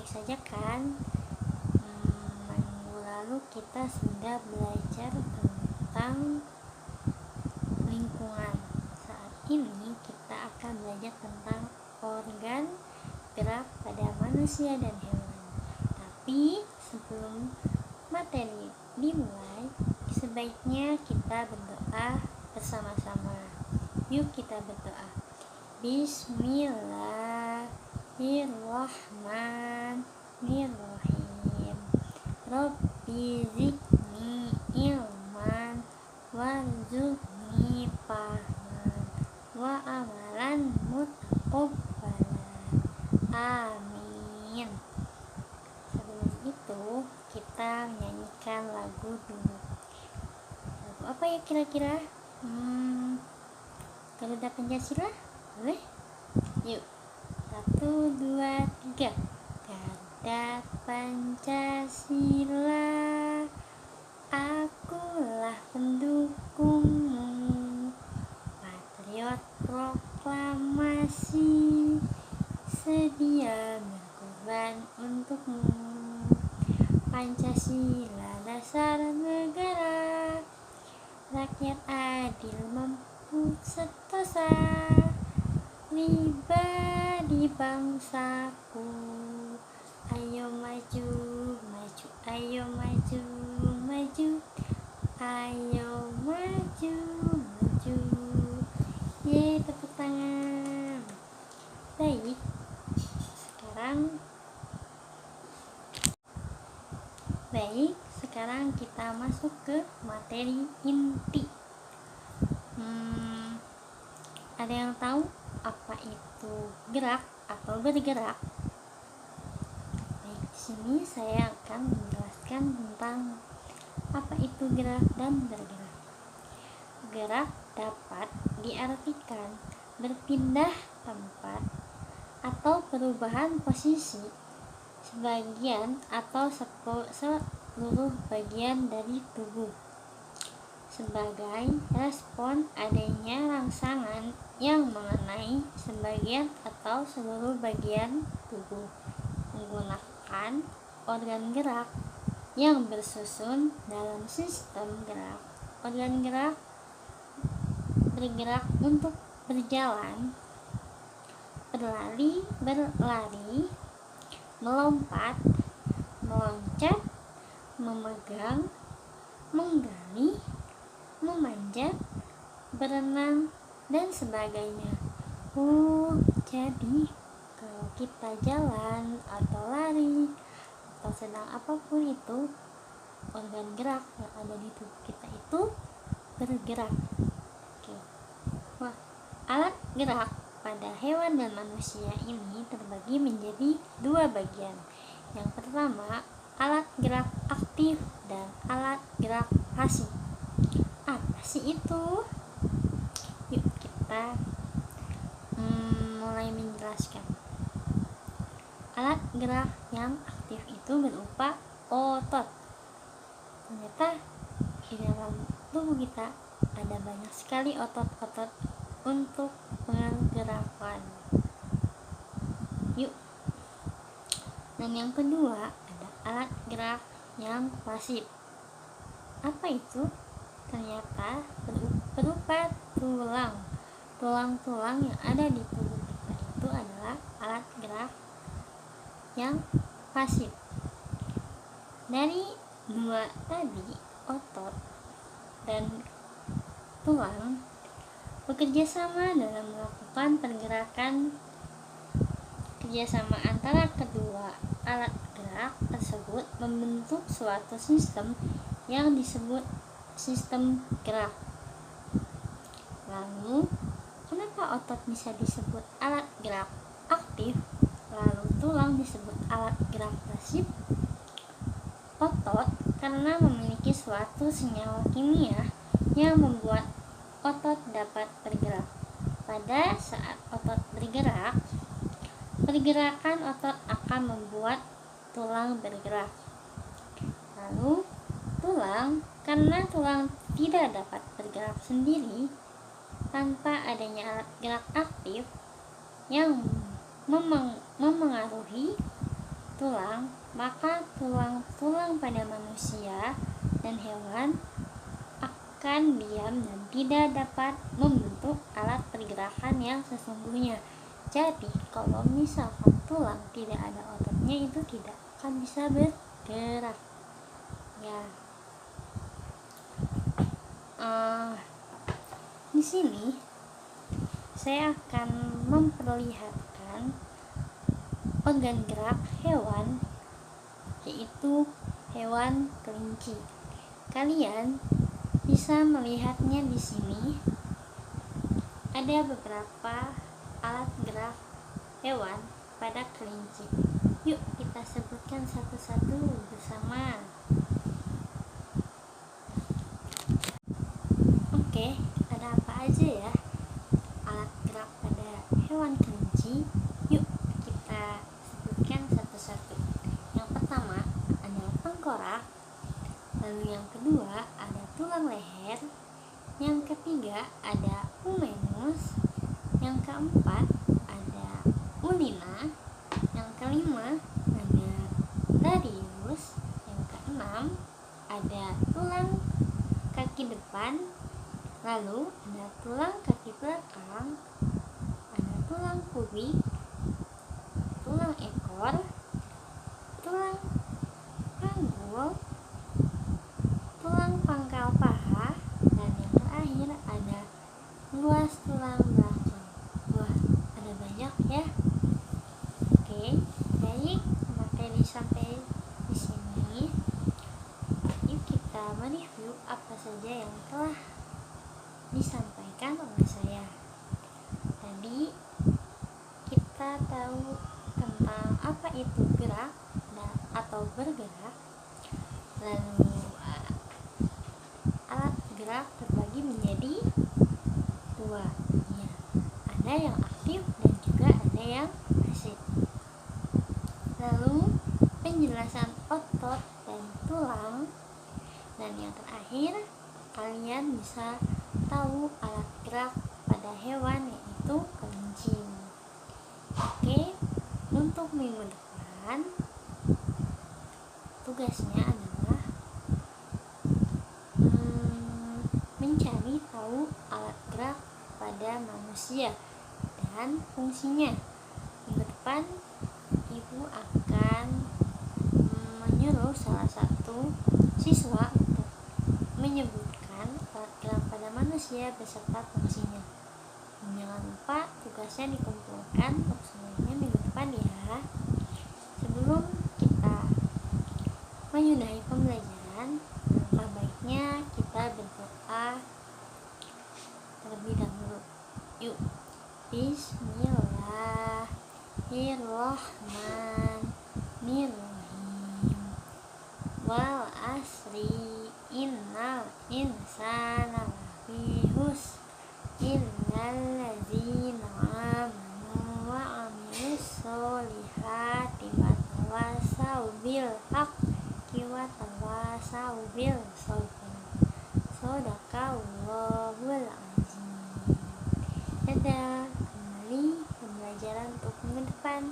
baik-baik saja kan? Minggu lalu kita sudah belajar tentang lingkungan. Saat ini kita akan belajar tentang organ gerak pada manusia dan hewan. Tapi sebelum materi dimulai, sebaiknya kita berdoa bersama-sama. Yuk kita berdoa. Bismillahirrahmanirrahim. Rabbi zidni ilman warzuqni fahman wa amalan mutaqabbalan. Amin. Sebelum itu kita menyanyikan lagu dulu. Lagu apa ya kira-kira? Garuda Pancasila? Boleh? Yuk, 1, 2, 3. Garuda Pancasila, akulah pendukungmu, patriot proklamasi, sedia berkorban untukmu. Pancasila dasar negara, rakyat adil mampu sentosa, pribadi bangsaku. Ayo maju, maju, ayo maju, maju, ayo maju, maju. Yeay, tepuk tangan. Baik, sekarang kita masuk ke materi inti. Ada yang tahu apa itu gerak atau bergerak? Baik, di sini saya akan menjelaskan tentang apa itu gerak dan bergerak. Gerak dapat diartikan berpindah tempat atau perubahan posisi sebagian atau seluruh bagian dari tubuh sebagai respon adanya rangsangan yang mengenai sebagian atau seluruh bagian tubuh menggunakan organ gerak yang bersusun dalam sistem gerak. Organ gerak bergerak untuk berjalan, berlari, melompat, meloncat, memegang, menggali, memanjat, berenang, dan sebagainya. Jadi kalau kita jalan atau lari atau sedang apapun itu, organ gerak yang ada di tubuh kita itu bergerak. Alat gerak pada hewan dan manusia ini terbagi menjadi 2 bagian. Yang pertama, alat gerak aktif dan alat gerak pasif. Apa sih itu? Yuk kita mulai menjelaskan. Alat gerak yang aktif itu berupa otot. Ternyata di dalam tubuh kita ada banyak sekali otot-otot untuk pergerakan. Yuk. Dan yang kedua ada alat gerak yang pasif. Apa itu? Ternyata berupa tulang-tulang yang ada di tubuh kita itu adalah alat gerak yang pasif. Dari 2 tadi, otot dan tulang bekerja sama dalam melakukan pergerakan. Kerjasama antara kedua alat gerak tersebut membentuk suatu sistem yang disebut sistem gerak. Lalu, kenapa otot bisa disebut alat gerak aktif, lalu tulang disebut alat gerak pasif? Otot karena memiliki suatu senyawa kimia yang membuat otot dapat bergerak. Pada saat otot bergerak, pergerakan otot akan membuat tulang bergerak. Lalu tulang, karena tulang tidak dapat bergerak sendiri tanpa adanya alat gerak aktif yang memengaruhi, tulang, maka tulang-tulang pada manusia dan hewan akan diam dan tidak dapat membentuk alat pergerakan yang sesungguhnya. Jadi kalau misalkan tulang tidak ada ototnya, itu tidak akan bisa bergerak. Ya, di sini saya akan memperlihatkan organ gerak hewan, yaitu hewan kelinci. Kalian bisa melihatnya di sini. Ada beberapa alat gerak hewan pada kelinci. Yuk kita sebutkan satu-satu bersama. Oke, ada apa aja ya alat gerak pada hewan kelinci? Yuk kita sebutkan satu-satu. Yang pertama ada tengkorak, lalu yang kedua ada tulang leher, yang ketiga ada humerus, yang keempat ada ulina, yang kelima ada radius, yang keenam ada tulang kaki depan, lalu ada tulang kaki belakang, ada tulang kubik, tulang ekor, tulang panggul, tulang pangkal paha, dan yang terakhir ada ruas tulang belakang. Wah, ada banyak ya. Oke, baik, materi sampai di sini. Yuk kita mereview apa saja yang telah disampaikan oleh saya. Tadi kita tahu tentang apa itu gerak atau bergerak. Lalu alat gerak terbagi menjadi dua, ya. Ada yang aktif dan juga ada yang pasif. Lalu penjelasan otot dan tulang, dan yang terakhir kalian bisa tahu alat gerak pada hewan, yaitu kelinci. Oke, untuk minggu depan tugasnya adalah mencari tahu alat gerak pada manusia dan fungsinya. Minggu depan ibu akan menyuruh salah satu siswa untuk menyebutkan alat gerak pada manusia beserta fungsinya. Jangan lupa tugasnya dikumpulkan untuk semuanya minggu depan ya. Sebelum kita menyudahi pembelajaran, langkah baiknya kita berdoa terlebih dahulu. Yuk, Bismillahirrahmanirrahim. Wal asri innal insana lafi khusr illal ladzina amanu wa amilus solihati wa tawassaw bil haqqi wa tawassaw bil sabr. Shadaqallahul azim. Dadah, kembali pembelajaran untuk minggu depan.